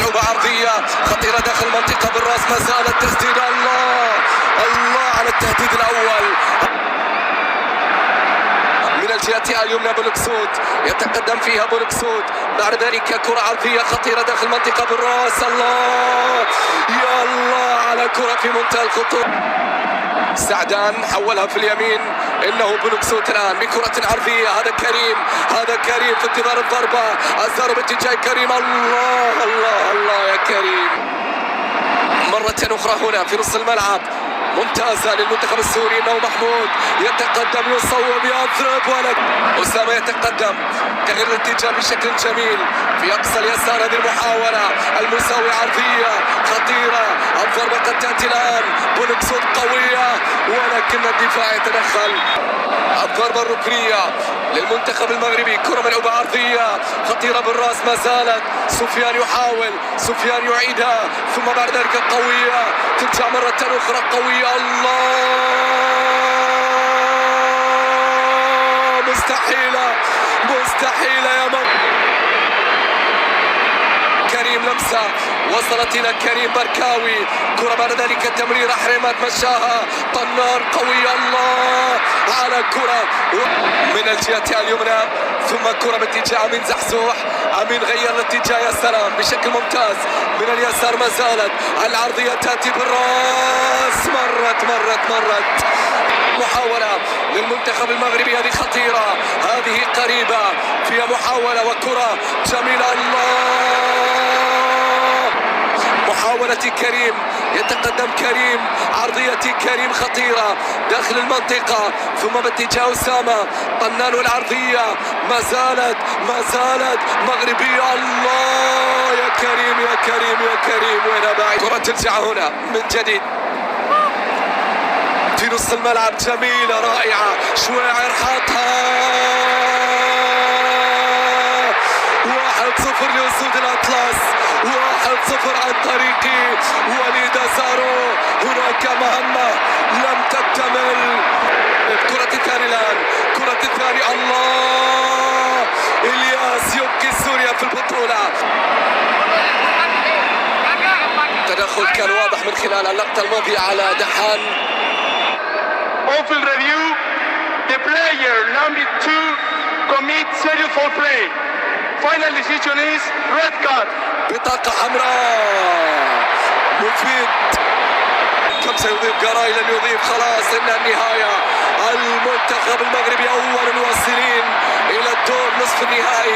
ملعوبة عرضية خطيرة داخل المنطقة بالراس، ما زالت تسديد. الله الله على التهديد الأول من الجهة اليمنى. بولكسود يتقدم فيها بولكسود، بعد ذلك كرة عرضية خطيرة داخل المنطقة بالراس. الله يا الله على كرة في منتهى الخطورة. سعدان حولها في اليمين، انه بولكسود الان بكرة عرضية. هذا كريم في انتظار الضربة، الزهر باتجاه كريم. الله الله الله يا كريم. مرة اخرى هنا في نص الملعب ممتازة للمنتخب السوري، انه محمود يتقدم يصوب يضرب ولد أسامة يتقدم، تغيير الاتجاه بشكل جميل في اقصى اليسار. هذه المحاولة المساوية عرضية خطيرة، الضربة قد تأتي الان. بولكسود قوية ولكن الدفاع يتدخل. الضربة الركنية للمنتخب المغربي، كرة ملعوبة عرضية خطيرة بالراس، ما زالت. سفيان يحاول، سفيان يعيدها، ثم بعد ذلك قوية ترجع مرة أخرى قوية. الله مستحيلة يا كريم. لمسة وصلت إلى كريم بركاوي، كرة بعد ذلك تمريرة حريمات مشاها طنار قوية. الله على كرة من الجهة اليمنى، ثم كرة باتجاه أمين زحزوح. أمين غير الاتجاه، يا سلام بشكل ممتاز من اليسار. ما زالت العرضية تأتي بالراس، مرت محاولة للمنتخب المغربي، هذه خطيرة، هذه قريبة، فيها محاولة وكرة جميلة. الله محاولة كريم، يتقدم كريم، عرضية كريم خطيرة داخل المنطقة، ثم باتجاه أسامة طنان والعرضية ما زالت مغربية. الله يا كريم وين بعيد. كرة ترجع هنا من جديد في نص الملعب، جميلة رائعة. شواعر حاطها 1-0 لأسود الأطلس، 1-0 عن طريق وليد أزارو. هناك مهمة لم تكتمل. كرة الثانية الآن، كرة الثانية. الله إلياس يبقي سوريا في البطولة. تدخل كان واضح من خلال اللقطة الماضية على دحان. On-field review, the player number 2 commits serious foul play. Final decision is red card. بطاقة حمراء. مفيد كم سيضيف قراي؟ لن يضيف، خلاص إنها النهاية. المنتخب المغربي أول الواصلين إلى الدور نصف النهائي.